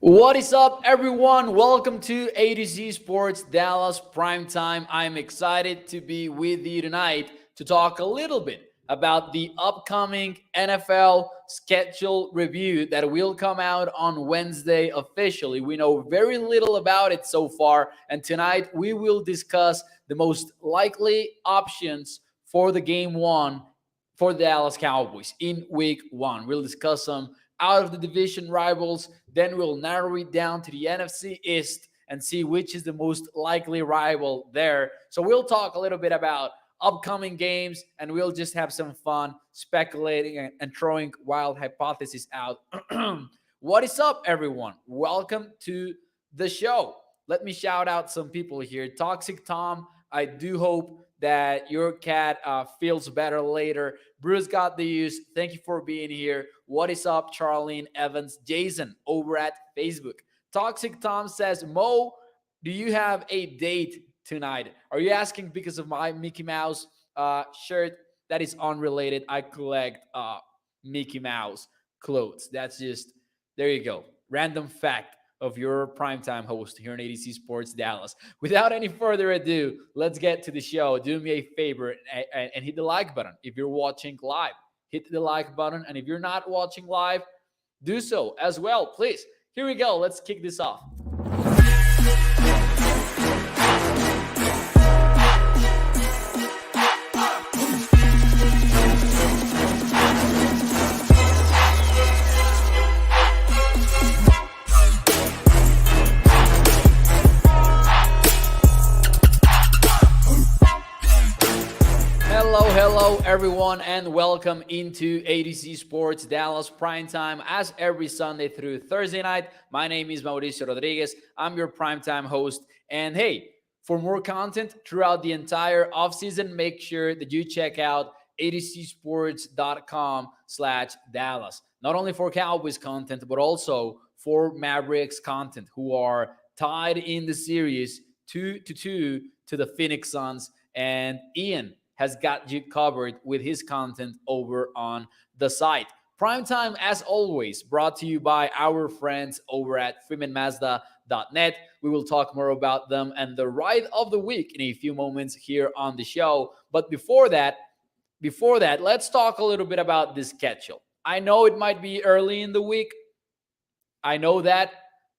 What is up, everyone? Welcome to A2Z Sports Dallas Primetime. I'm excited to be with you tonight to talk a little bit about the upcoming NFL schedule review that will come out on Wednesday officially. We know very little about it so far, and tonight we will discuss the most likely options for the game one for the Dallas Cowboys in week one. We'll discuss some out of the division rivals. Then we'll narrow it down to the NFC East and see which is the most likely rival there. So we'll talk a little bit about upcoming games and we'll just have some fun speculating and throwing wild hypotheses out. What is up, everyone? Welcome to the show. Let me shout out some people here. Toxic Tom, I do hope that your cat feels better later. Bruce got the use. Thank you for being here. What is up, Charlene Evans? Jason over at Facebook. Toxic Tom says, Mo, do you have a date tonight? Are you asking because of my Mickey Mouse shirt? That is unrelated. I collect Mickey Mouse clothes. That's just, there you go. Random fact of your primetime host here on ADC Sports Dallas. Without any further ado, let's get to the show. Do me a favor and hit the like button if you're watching live. Hit the like button, and if you're not watching live, do so as well, please. Here we go. Let's kick this off. Hello, everyone, and welcome into ADC Sports Dallas Primetime. As every Sunday through Thursday night, my name is Mauricio Rodríguez. I'm your primetime host. And hey, for more content throughout the entire offseason, make sure that you check out adcsports.com/Dallas. Not only for Cowboys content, but also for Mavericks content, who are tied in the series 2-2 to the Phoenix Suns. And Ian has got you covered with his content over on the site. Primetime, as always, brought to you by our friends over at freemanmazda.net. We will talk more about them and the ride of the week in a few moments here on the show. But before that, let's talk a little bit about the schedule. I know it might be early in the week. I know that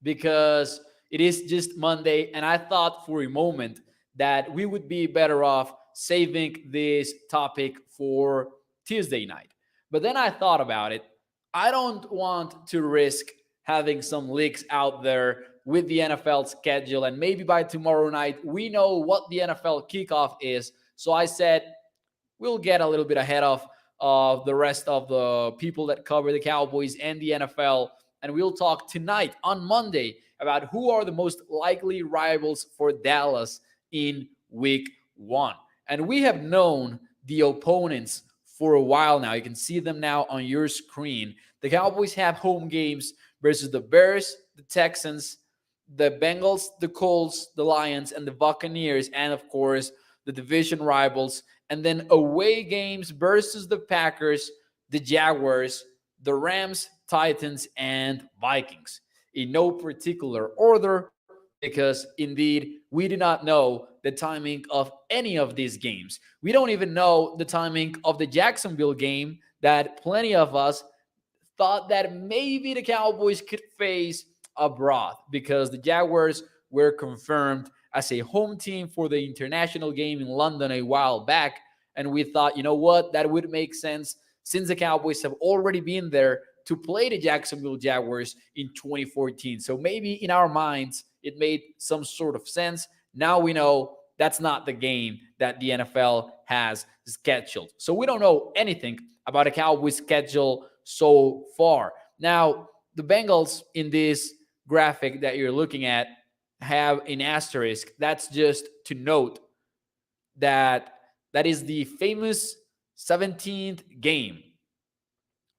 because it is just Monday, and I thought for a moment that we would be better off saving this topic for Tuesday night. But then I thought about it. I don't want to risk having some leaks out there with the NFL schedule, and maybe by tomorrow night we know what the NFL kickoff is. So I said we'll get a little bit ahead of the rest of the people that cover the Cowboys and the NFL, and we'll talk tonight on Monday about who are the most likely rivals for Dallas in week one. And we have known the opponents for a while now. You can see them now on your screen. The Cowboys have home games versus the Bears, the Texans, the Bengals, the Colts, the Lions, and the Buccaneers, and of course, the division rivals. And then away games versus the Packers, the Jaguars, the Rams, Titans, and Vikings. In no particular order, because indeed, we do not know the timing of any of these games. We don't even know the timing of the Jacksonville game that plenty of us thought that maybe the Cowboys could face abroad, because the Jaguars were confirmed as a home team for the international game in London a while back. And we thought, you know what, that would make sense since the Cowboys have already been there to play the Jacksonville Jaguars in 2014. So maybe in our minds, it made some sort of sense. Now we know that's not the game that the NFL has scheduled. So we don't know anything about a Cowboys schedule so far. Now, the Bengals in this graphic that you're looking at have an asterisk. That's just to note that that is the famous 17th game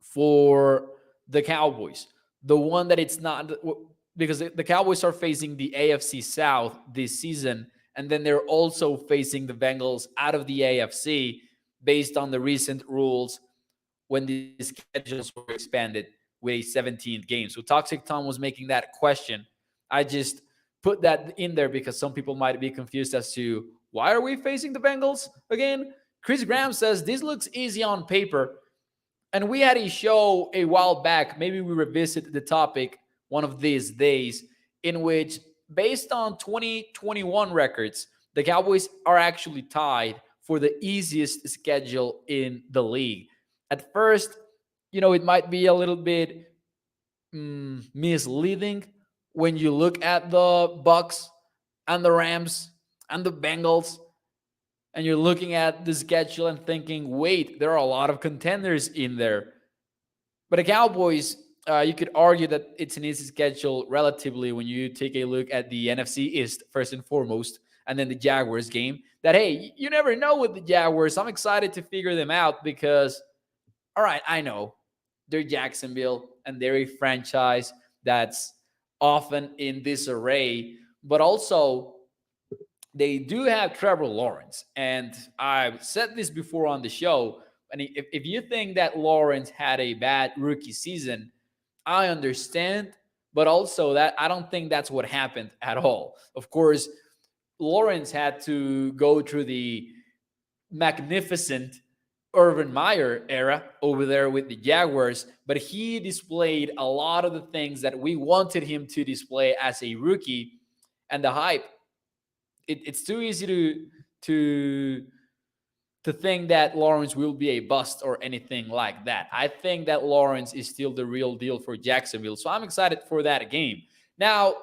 for the Cowboys. The one that it's not, because the Cowboys are facing the AFC South this season, and then they're also facing the Bengals out of the AFC based on the recent rules when the schedules were expanded with a 17th game. So Toxic Tom was making that question. I just put that in there because some people might be confused as to why are we facing the Bengals again? Chris Graham says this looks easy on paper. And we had a show a while back, maybe we revisit the topic one of these days, in which, based on 2021 records, the Cowboys are actually tied for the easiest schedule in the league. At first, it might be a little bit misleading when you look at the Bucks and the Rams and the Bengals, and you're looking at the schedule and thinking, wait, there are a lot of contenders in there. But the Cowboys, you could argue that it's an easy schedule relatively when you take a look at the NFC East, first and foremost, and then the Jaguars game. That, hey, you never know with the Jaguars. I'm excited to figure them out because, all right, I know they're Jacksonville and they're a franchise that's often in disarray, but also they do have Trevor Lawrence. And I've said this before on the show. And if you think that Lawrence had a bad rookie season, I understand. But also that I don't think that's what happened at all. Of course, Lawrence had to go through the magnificent Urban Meyer era over there with the Jaguars, but he displayed a lot of the things that we wanted him to display as a rookie. And the hype, it's too easy to think that Lawrence will be a bust or anything like that. I think that Lawrence is still the real deal for Jacksonville, so I'm excited for that game. Now,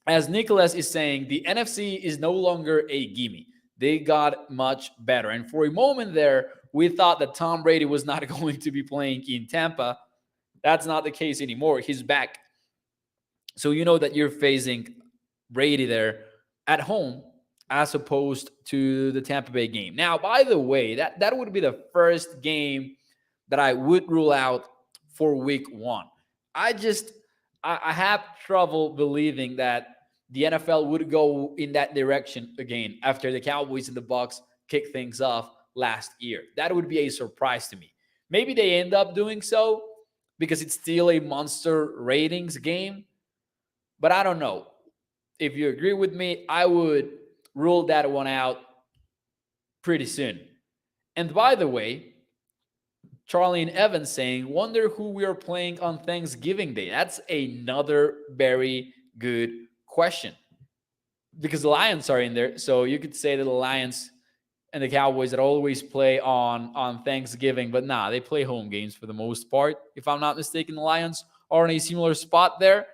as Nicholas is saying, the NFC is no longer a gimme. They got much better. And for a moment there, we thought that Tom Brady was not going to be playing in Tampa. That's not the case anymore. He's back. So you know that you're facing Brady there at home as opposed to the Tampa Bay game. Now, by the way, that would be the first game that I would rule out for week one. I have trouble believing that the NFL would go in that direction again after the Cowboys and the Bucks kicked things off last year. That would be a surprise to me. Maybe they end up doing so because it's still a monster ratings game, but I don't know. If you agree with me, I would rule that one out pretty soon. And by the way, Charlie and Evan saying, wonder who we are playing on Thanksgiving Day. That's another very good question. Because the Lions are in there. So you could say that the Lions and the Cowboys that always play on Thanksgiving. But nah, they play home games for the most part. If I'm not mistaken, the Lions are in a similar spot there.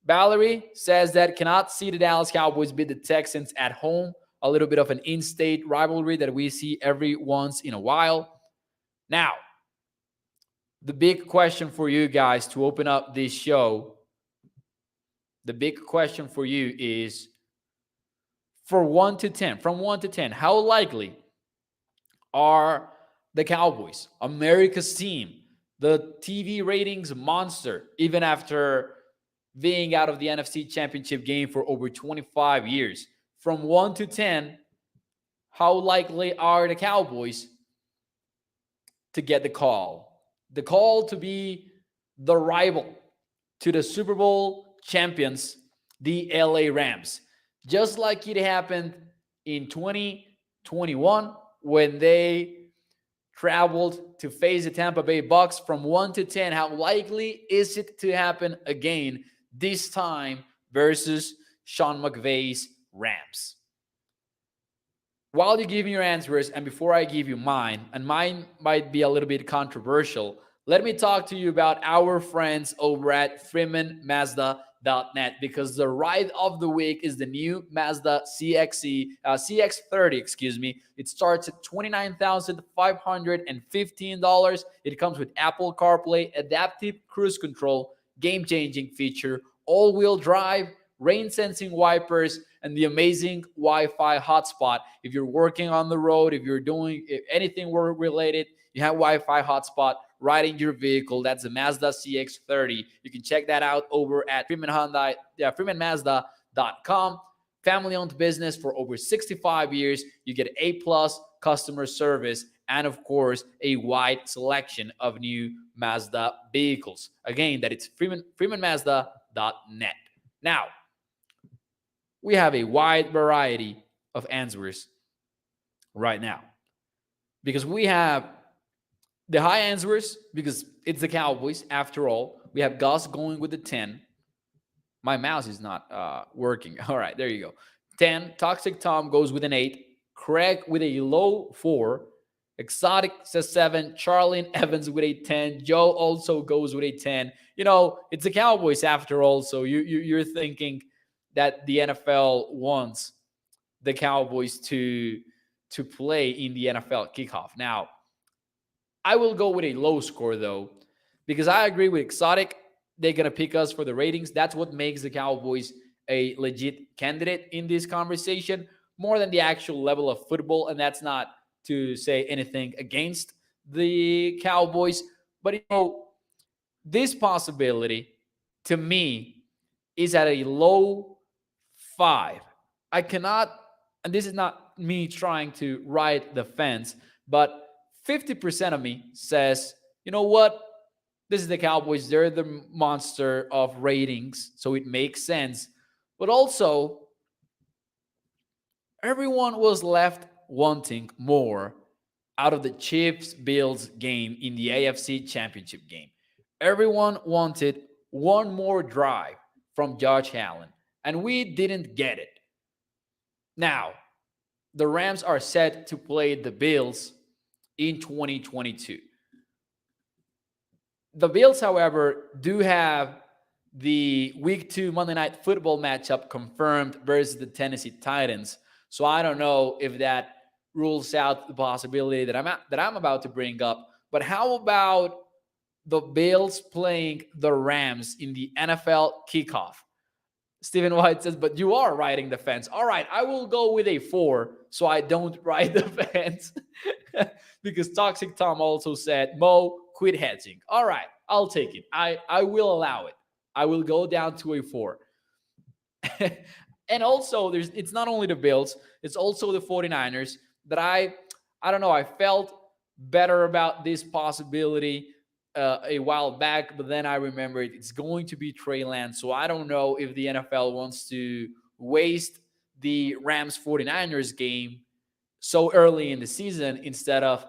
Valerie says that cannot see the Dallas Cowboys beat the Texans at home. A little bit of an in-state rivalry that we see every once in a while. Now, the big question for you guys to open up this show, the big question for you is from 1 to 10, how likely are the Cowboys, America's team, the TV ratings monster, even after being out of the NFC Championship game for over 25 years. From 1 to 10, how likely are the Cowboys to get the call? The call to be the rival to the Super Bowl champions, the LA Rams. Just like it happened in 2021 when they traveled to face the Tampa Bay Bucks. From 1 to 10, how likely is it to happen again? This time versus Sean McVay's Rams. While you give me your answers, and before I give you mine, and mine might be a little bit controversial, let me talk to you about our friends over at FreemanMazda.net, because the ride of the week is the new Mazda CX-30. It starts at $29,515. It comes with Apple CarPlay, adaptive cruise control, game-changing feature, all-wheel drive, rain-sensing wipers, and the amazing Wi-Fi hotspot. If you're working on the road, if you're doing anything work-related, you have Wi-Fi hotspot right in your vehicle. That's the Mazda CX-30. You can check that out over at FreemanMazda.com. Family-owned business for over 65 years. You get A+ customer service and of course, a wide selection of new Mazda vehicles. Again, that it's freemanmazda.net. Now, we have a wide variety of answers right now because we have the high answers because it's the Cowboys after all. We have Gus going with the 10. My mouse is not working. All right, there you go. 10. Toxic Tom goes with an 8. Craig with a low 4. Exotic says 7. Charlene Evans with a 10. Joe also goes with a 10. You know, it's the Cowboys after all, so you're thinking that the NFL wants the Cowboys to play in the NFL kickoff. Now, I will go with a low score though, because I agree with Exotic. They're going to pick us for the ratings. That's what makes the Cowboys a legit candidate in this conversation, more than the actual level of football. And that's not to say anything against the Cowboys. But, you know, this possibility, to me, is at a low 5. I cannot, and this is not me trying to ride the fence, but 50% of me says, you know what? This is the Cowboys. They're the monster of ratings, so it makes sense. But also, everyone was left wanting more out of the Chiefs-Bills game in the AFC Championship game. Everyone wanted one more drive from Josh Allen, and we didn't get it. Now, the Rams are set to play the Bills in 2022. The Bills, however, do have the Week 2 Monday Night Football matchup confirmed versus the Tennessee Titans. So I don't know if that rules out the possibility that I'm about to bring up. But how about the Bills playing the Rams in the NFL kickoff? Stephen White says, but you are riding the fence. All right, I will go with a 4 so I don't ride the fence. Because Toxic Tom also said, Mo, quit hedging. All right, I'll take it. I will allow it. I will go down to a 4. And also, it's not only the Bills, it's also the 49ers that I don't know, I felt better about this possibility a while back, but then I remembered it's going to be Trey Lance. So I don't know if the NFL wants to waste the Rams 49ers game so early in the season instead of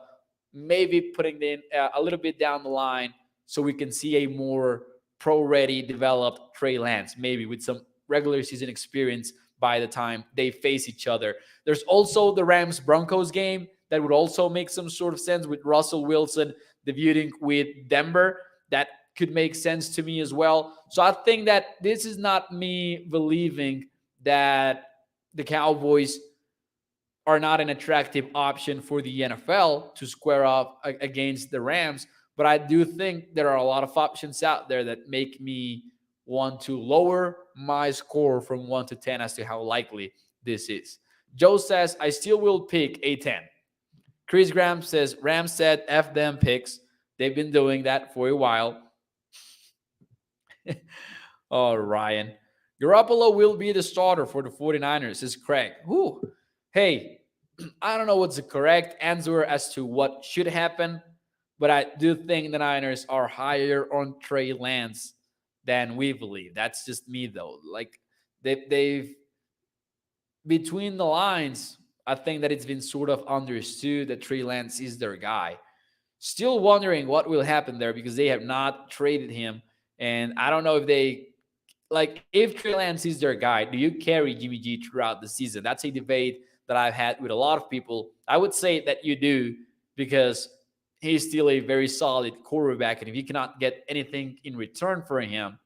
maybe putting it in a little bit down the line so we can see a more pro-ready, developed Trey Lance, maybe with some regular season experience by the time they face each other. There's also the Rams-Broncos game that would also make some sort of sense with Russell Wilson debuting with Denver. That could make sense to me as well. So I think that this is not me believing that the Cowboys are not an attractive option for the NFL to square off against the Rams. But I do think there are a lot of options out there that make me want to lower my score from 1 to 10 as to how likely this is. Joe says, I still will pick a 10. Chris Graham says, Rams said F them picks. They've been doing that for a while. Oh, Ryan. Garoppolo will be the starter for the 49ers, says Craig. Whew. Hey, I don't know what's the correct answer as to what should happen, but I do think the Niners are higher on Trey Lance than we believe. That's just me, though. Like, they've between the lines, I think that it's been sort of understood that Trey Lance is their guy. Still wondering what will happen there because they have not traded him. And I don't know if they, like, if Trey Lance is their guy, do you carry Jimmy G throughout the season? That's a debate that I've had with a lot of people. I would say that you do because he's still a very solid quarterback. And if you cannot get anything in return for him.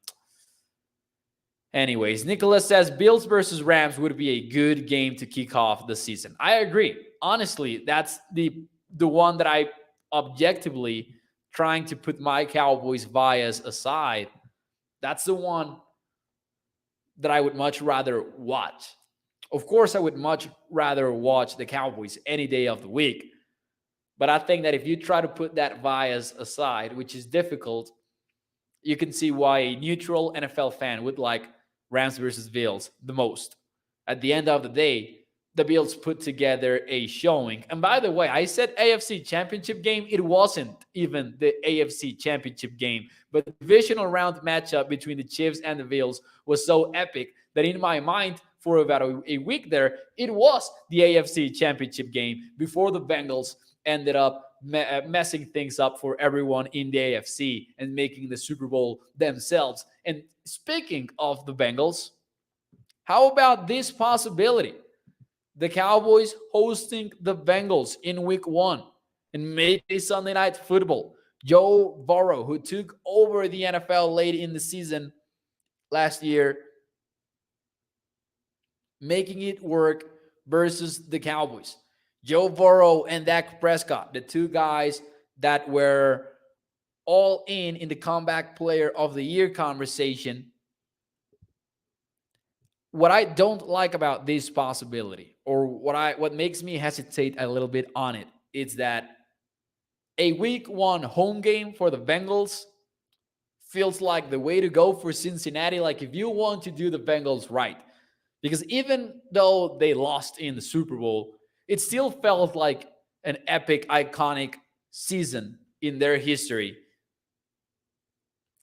Anyways, Nicholas says Bills versus Rams would be a good game to kick off the season. I agree. Honestly, that's the one that I objectively, trying to put my Cowboys bias aside, that's the one that I would much rather watch. Of course, I would much rather watch the Cowboys any day of the week. But I think that if you try to put that bias aside, which is difficult, you can see why a neutral NFL fan would like Rams versus Bills the most. At the end of the day, the Bills put together a showing. And by the way, I said AFC Championship game. It wasn't even the AFC Championship game, but the divisional round matchup between the Chiefs and the Bills was so epic that in my mind, for about a week there, it was the AFC Championship game before the Bengals ended up messing things up for everyone in the AFC and making the Super Bowl themselves. And speaking of the Bengals, how about this possibility? The Cowboys hosting the Bengals in week 1 and make it a Sunday night football. Joe Burrow, who took over the NFL late in the season last year, making it work versus the Cowboys. Joe Burrow and Dak Prescott, the two guys that were all in the comeback player of the year conversation. What I don't like about this possibility, or what makes me hesitate a little bit on it, is that a week 1 home game for the Bengals feels like the way to go for Cincinnati. Like, if you want to do the Bengals right, because even though they lost in the Super Bowl, it still felt like an epic, iconic season in their history.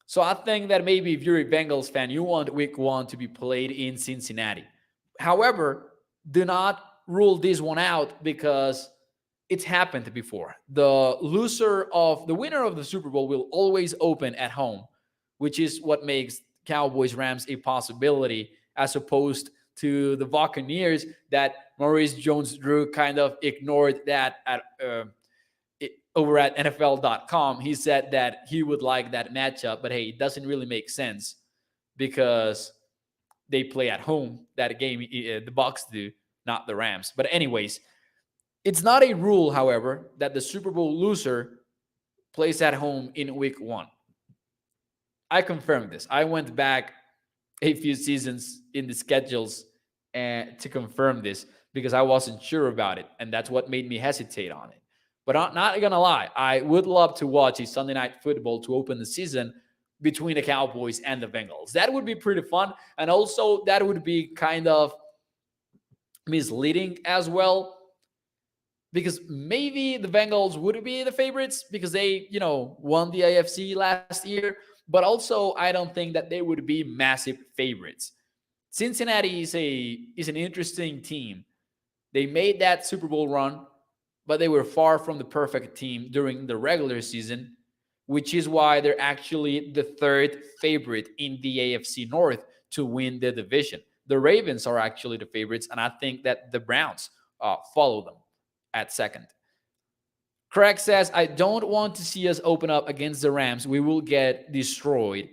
So I think that maybe if you're a Bengals fan, you want week 1 to be played in Cincinnati. However, do not rule this one out because it's happened before. The winner of the Super Bowl will always open at home, which is what makes Cowboys-Rams a possibility, as opposed to the Buccaneers that Maurice Jones-Drew kind of ignored that over at NFL.com. He said that he would like that matchup, but hey, it doesn't really make sense because they play at home. That game, the Bucs do, not the Rams. But anyways, it's not a rule, however, that the Super Bowl loser plays at home in week 1. I confirmed this. I went back a few seasons in the schedules to confirm this because I wasn't sure about it, and that's what made me hesitate on it. But I'm not going to lie, I would love to watch a Sunday night football to open the season between the Cowboys and the Bengals. That would be pretty fun, and also that would be kind of misleading as well, because maybe the Bengals would be the favorites because they, won the AFC last year, but also I don't think that they would be massive favorites. Cincinnati is an interesting team. They made that Super Bowl run, but they were far from the perfect team during the regular season, which is why they're actually the 3rd favorite in the AFC North to win the division. The Ravens are actually the favorites, and I think that the Browns follow them at 2nd. Craig says, I don't want to see us open up against the Rams. We will get destroyed.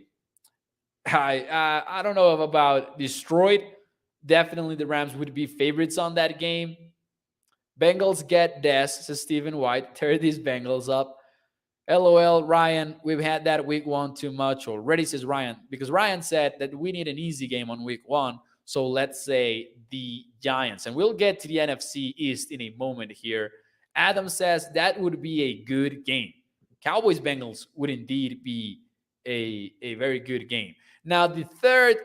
I don't know about destroyed. Definitely the Rams would be favorites on that game. Bengals get Des, says Stephen White. Tear these Bengals up. LOL, Ryan, we've had that week 1 too much already, says Ryan. Because Ryan said that we need an easy game on week 1. So let's say the Giants. And we'll get to the NFC East in a moment here. Adam says that would be a good game. Cowboys-Bengals would indeed be a very good game. Now, the third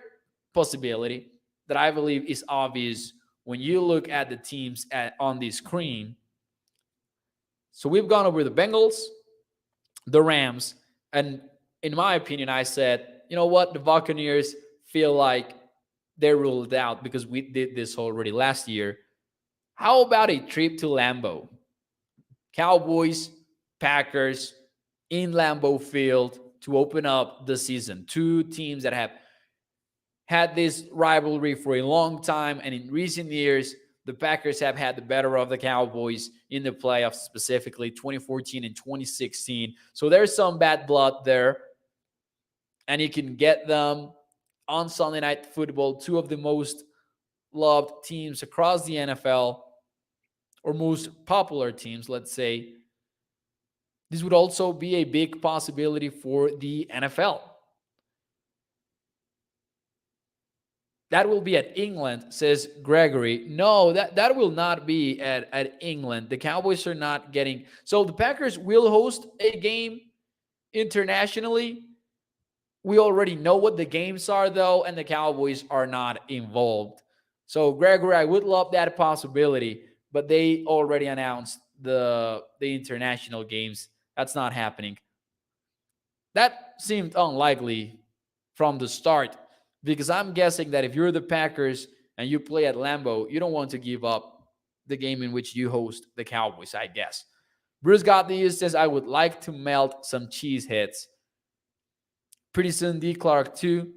possibility that I believe is obvious when you look at the teams on the screen. So we've gone over the Bengals, the Rams, and in my opinion, I said, you know what? The Buccaneers feel like they're ruled out because we did this already last year. How about a trip to Lambeau? Cowboys, Packers in Lambeau Field to open up the season. Two teams that have had this rivalry for a long time, and in recent years, the Packers have had the better of the Cowboys in the playoffs, specifically 2014 and 2016. So there's some bad blood there, and you can get them on Sunday Night Football, two of the most loved teams across the NFL, or most popular teams, let's say. This would also be a big possibility for the NFL. That will be at England, says Gregory. No, that will not be at England. The Cowboys are not getting... So the Packers will host a game internationally. We already know what the games are, though, and the Cowboys are not involved. So, Gregory, I would love that possibility, but they already announced the international games. That's not happening. That seemed unlikely from the start because I'm guessing that if you're the Packers and you play at Lambeau, you don't want to give up the game in which you host the Cowboys, I guess. Bruce Gottlieb says, I would like to melt some cheese heads. Pretty soon, D. Clark, too,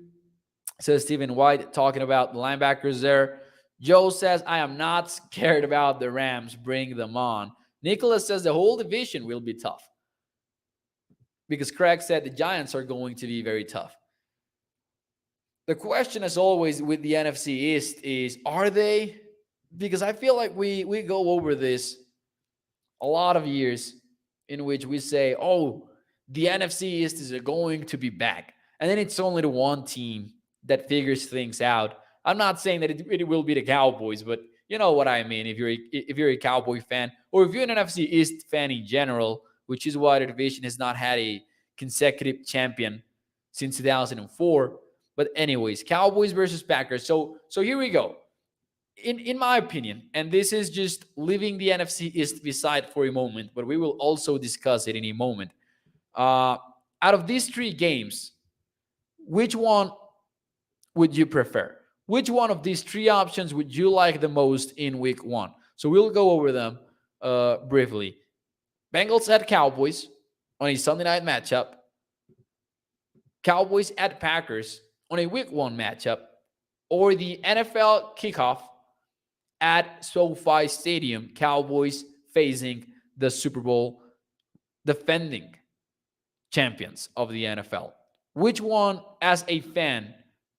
says Stephen White, talking about the linebackers there. Joe says, I am not scared about the Rams. Bring them on. Nicholas says the whole division will be tough because Craig said the Giants are going to be very tough. The question, as always, with the NFC East is, are they? Because I feel like we go over this a lot of years in which we say, oh, the NFC East is going to be back. And then it's only the one team that figures things out. I'm not saying that it will be the Cowboys, but you know what I mean. If you're a Cowboy fan, or if you're an NFC East fan in general, which is why the division has not had a consecutive champion since 2004. But anyways, Cowboys versus Packers. So here we go. In my opinion, and this is just leaving the NFC East beside for a moment, but we will also discuss it in a moment. Out of these three games, which one would you prefer? Which one of these three options would you like the most in week one? So we'll go over them briefly. Bengals at Cowboys on a Sunday night matchup. Cowboys at Packers on a week one matchup. Or the NFL kickoff at SoFi Stadium. Cowboys facing the Super Bowl defending champions of the NFL. Which one, as a fan,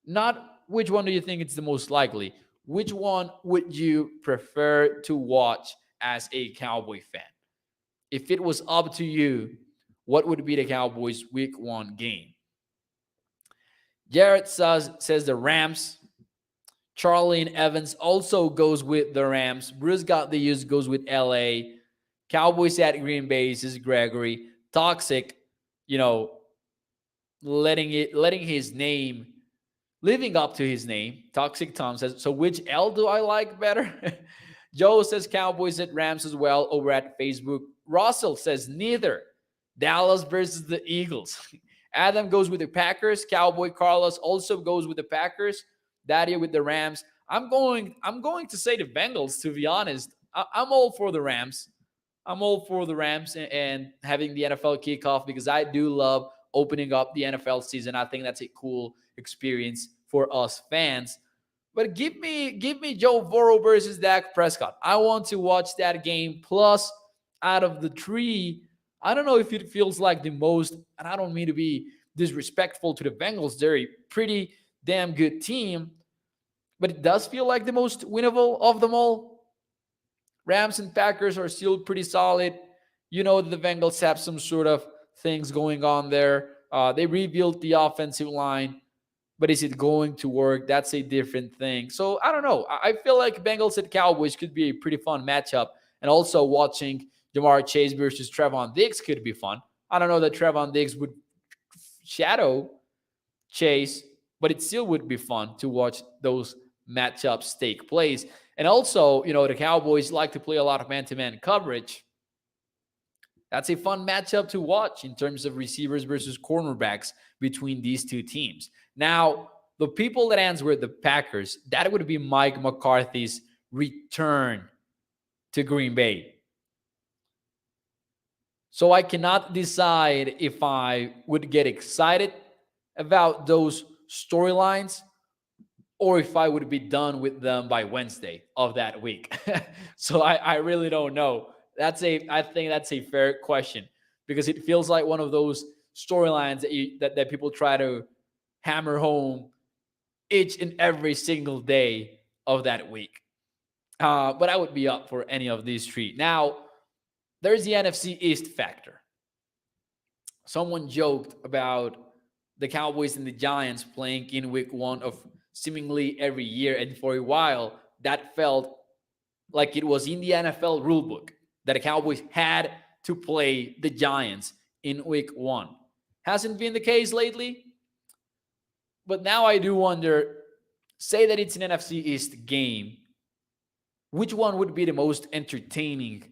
not which one do you think it's the most likely? Which one would you prefer to watch as a Cowboy fan? If it was up to you, what would be the Cowboys' week one game? Jared says the Rams. Charlie and Evans also goes with the Rams. Bruce got the use, goes with LA. Cowboys at Green Bay, says Gregory. Toxic, letting his name, living up to his name. Toxic Tom says, so which L do I like better? Joe says Cowboys at Rams as well over at Facebook. Russell says neither. Dallas versus the Eagles. Adam goes with the Packers. Cowboy Carlos also goes with the Packers. Daria with the Rams. I'm going to say the Bengals, to be honest. I'm all for the Rams. I'm all for the Rams and having the NFL kickoff because I do love opening up the NFL season. I think that's a cool experience for us fans. But give me Joe Burrow versus Dak Prescott. I want to watch that game. Plus, out of the three, I don't know if it feels like the most, and I don't mean to be disrespectful to the Bengals. They're a pretty damn good team, but it does feel like the most winnable of them all. Rams and Packers are still pretty solid. The Bengals have some sort of things going on there. They rebuilt the offensive line, but is it going to work? That's a different thing. So I don't know. I feel like Bengals and Cowboys could be a pretty fun matchup. And also watching Jamar Chase versus Trevon Diggs could be fun. I don't know that Trevon Diggs would shadow Chase, but it still would be fun to watch those matchups take place. And also, the Cowboys like to play a lot of man-to-man coverage. That's a fun matchup to watch in terms of receivers versus cornerbacks between these two teams. Now, the people that answer the Packers, that would be Mike McCarthy's return to Green Bay. So I cannot decide if I would get excited about those storylines or if I would be done with them by Wednesday of that week. So I really don't know. I think that's a fair question because it feels like one of those storylines that people try to hammer home each and every single day of that week. But I would be up for any of these three. Now, there's the NFC East factor. Someone joked about the Cowboys and the Giants playing in week one of seemingly every year. And for a while, that felt like it was in the NFL rulebook that the Cowboys had to play the Giants in week one. Hasn't been the case lately. But now I do wonder, say that it's an NFC East game, which one would be the most entertaining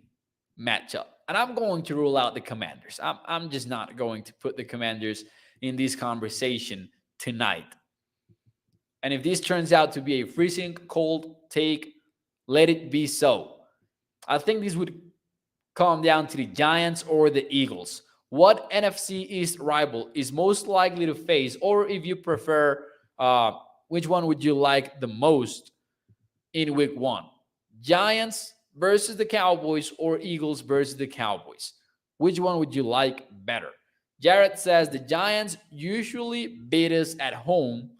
matchup? And I'm going to rule out the Commanders. I'm just not going to put the Commanders in this conversation tonight. And if this turns out to be a freezing cold take, let it be so. I think this would come down to the Giants or the Eagles. What NFC East rival is most likely to face, or if you prefer, which one would you like the most in week one? Giants versus the Cowboys or Eagles versus the Cowboys? Which one would you like better? Jared says the Giants usually beat us at home.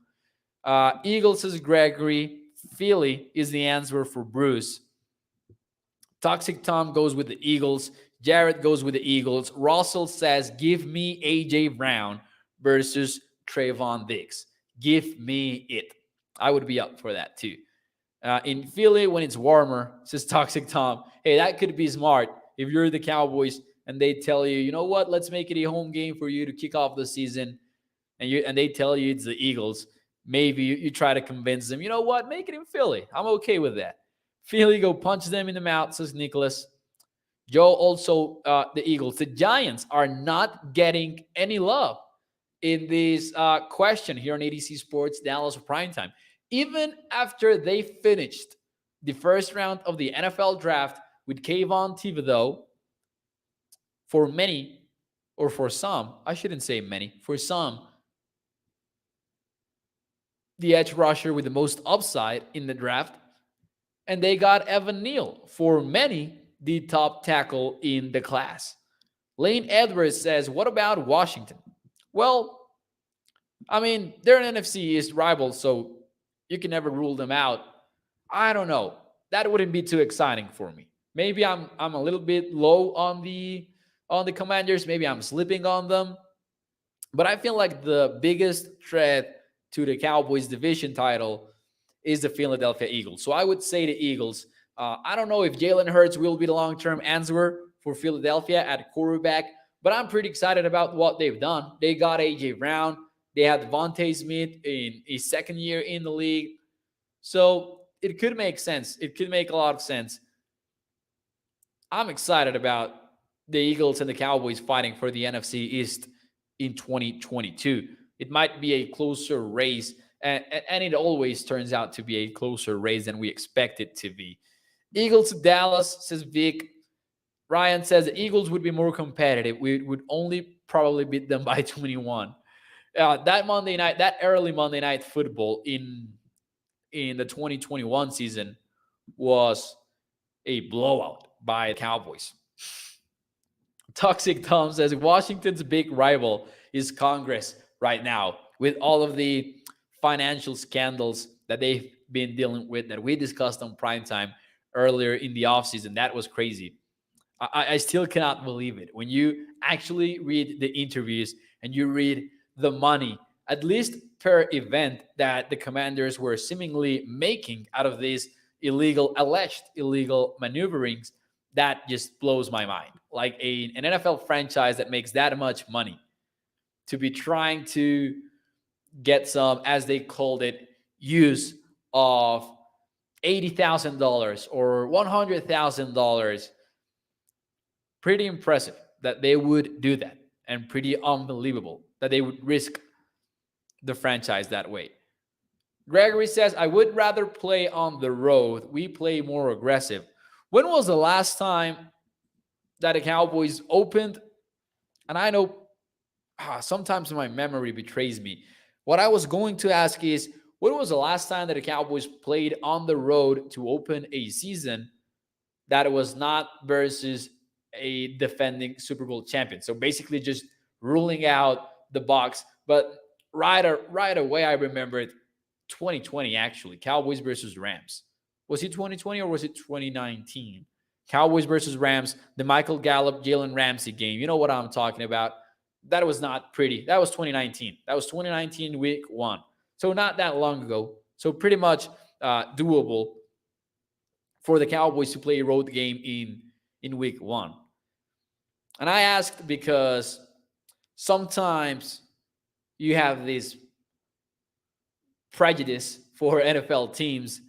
Eagles says Gregory. Philly is the answer for Bruce. Toxic Tom goes with the Eagles. Jared goes with the Eagles. Russell says, give me A.J. Brown versus Trayvon Diggs. Give me it. I would be up for that too. In Philly, when it's warmer, says Toxic Tom, hey, that could be smart if you're the Cowboys and they tell you, you know what, let's make it a home game for you to kick off the season, and they tell you it's the Eagles. Maybe you try to convince them, you know what, make it in Philly. I'm okay with that. Philly, go punch them in the mouth, says Nicholas. Joe also, the Eagles. The Giants are not getting any love in this question here on ADC Sports Dallas Primetime. Even after they finished the first round of the NFL draft with Kayvon Thibodeau, for many, or for some, I shouldn't say many, for some, the edge rusher with the most upside in the draft, and they got Evan Neal. For many, the top tackle in the class. Lane Edwards says, what about Washington? Well, I mean, they're an NFC East rival, so you can never rule them out. I don't know. That wouldn't be too exciting for me. Maybe I'm a little bit low on the Commanders. Maybe I'm sleeping on them. But I feel like the biggest threat to the Cowboys division title is the Philadelphia Eagles. So I would say the Eagles. I don't know if Jalen Hurts will be the long-term answer for Philadelphia at quarterback, but I'm pretty excited about what they've done. They got A.J. Brown. They had Devontae Smith in his second year in the league. So it could make sense. It could make a lot of sense. I'm excited about the Eagles and the Cowboys fighting for the NFC East in 2022. It might be a closer race, and it always turns out to be a closer race than we expect it to be. Eagles to Dallas, says Vic. Ryan says the Eagles would be more competitive. We would only probably beat them by 21. That Monday night, that early Monday night football in the 2021 season was a blowout by the Cowboys. Toxic Tom says Washington's big rival is Congress right now, with all of the financial scandals that they've been dealing with that we discussed on Primetime earlier in the offseason. That was crazy. I still cannot believe it. When you actually read the interviews and you read the money, at least per event, that the Commanders were seemingly making out of these alleged illegal maneuverings, that just blows my mind. Like an NFL franchise that makes that much money to be trying to get some, as they called it, use of $80,000 or $100,000. Pretty impressive that they would do that, and pretty unbelievable that they would risk the franchise that way. Gregory says, I would rather play on the road. We play more aggressive. When was the last time that the Cowboys opened? And I know sometimes my memory betrays me. What I was going to ask is, when was the last time that the Cowboys played on the road to open a season that it was not versus a defending Super Bowl champion? So basically just ruling out the Bucs. But right away, I remembered 2020, actually. Cowboys versus Rams. Was it 2020 or was it 2019? Cowboys versus Rams, the Michael Gallup, Jalen Ramsey game. You know what I'm talking about. That was not pretty. That was 2019. That was 2019 week 1. So not that long ago. So pretty much doable for the Cowboys to play a road game in week 1. And I asked because sometimes you have this prejudice for NFL teams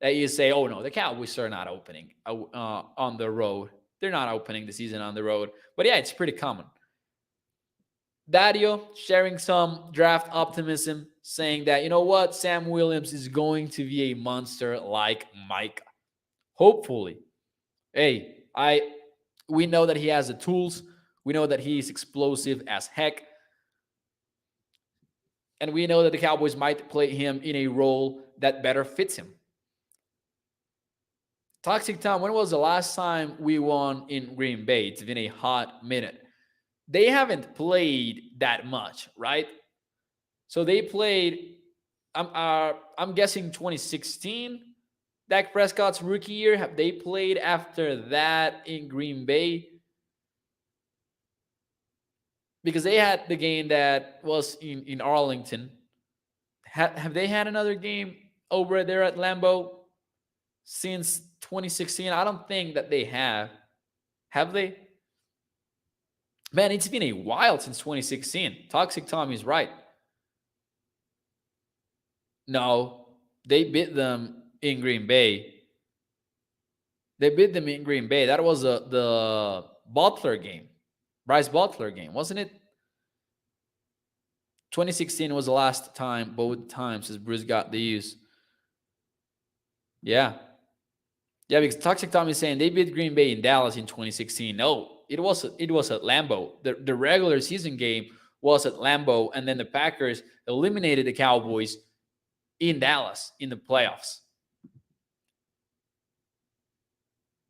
that you say, oh no, the Cowboys are not opening on the road. They're not opening the season on the road. But yeah, it's pretty common. Dario sharing some draft optimism, saying that, you know what, Sam Williams is going to be a monster like Mike. Hopefully. Hey, we know that he has the tools. We know that he is explosive as heck. And we know that the Cowboys might play him in a role that better fits him. Toxic Tom, when was the last time we won in Green Bay? It's been a hot minute. They haven't played that much, right? So they played, I'm guessing 2016, Dak Prescott's rookie year. Have they played after that in Green Bay? Because they had the game that was in Arlington. Have they had another game over there at Lambeau since 2016? I don't think that they have. Have they? Man, it's been a while since 2016. Toxic Tom is right. No, they beat them in Green Bay. They beat them in Green Bay. That was the Butler game. Bryce Butler game, wasn't it? 2016 was the last time, both times, since Bruce got the use. Yeah. Yeah, because Toxic Tom is saying they beat Green Bay in Dallas in 2016. No, it was at Lambeau. The regular season game was at Lambeau, and then the Packers eliminated the Cowboys in Dallas in the playoffs.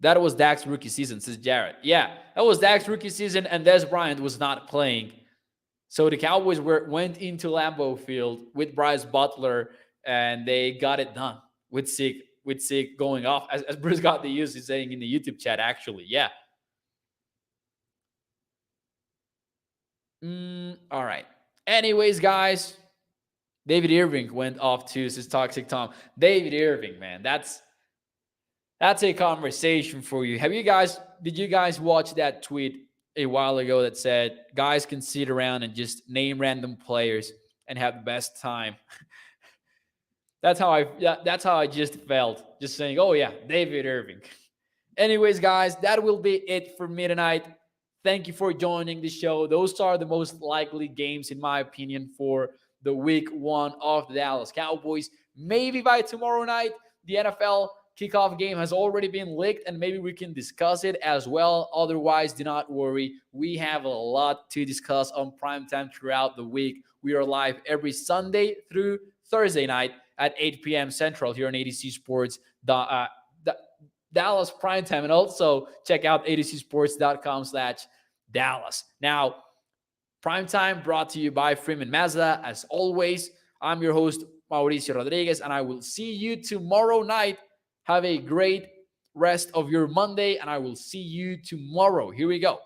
That was Dak's rookie season, says Jared. Yeah, that was Dak's rookie season, and Des Bryant was not playing. So the Cowboys went into Lambeau Field with Bryce Butler, and they got it done with Zeke going off. As Bruce got the use, he's saying in the YouTube chat, actually. Yeah. All right. Anyways, guys, David Irving went off too, says Toxic Tom. David Irving, man, that's a conversation for you. Did you guys watch that tweet a while ago that said guys can sit around and just name random players and have the best time? That's how I just felt, just saying, oh yeah, David Irving. Anyways, guys, that will be it for me tonight. Thank you for joining the show. Those are the most likely games, in my opinion, for the week 1 of the Dallas Cowboys. Maybe by tomorrow night, the NFL kickoff game has already been leaked, and maybe we can discuss it as well. Otherwise, do not worry. We have a lot to discuss on Primetime throughout the week. We are live every Sunday through Thursday night at 8 p.m. Central here on ADC Sports, Dallas Primetime. And also check out adcsports.com/Dallas. Now, Primetime brought to you by Freeman Mazda. As always, I'm your host, Mauricio Rodríguez, and I will see you tomorrow night. Have a great rest of your Monday, and I will see you tomorrow. Here we go.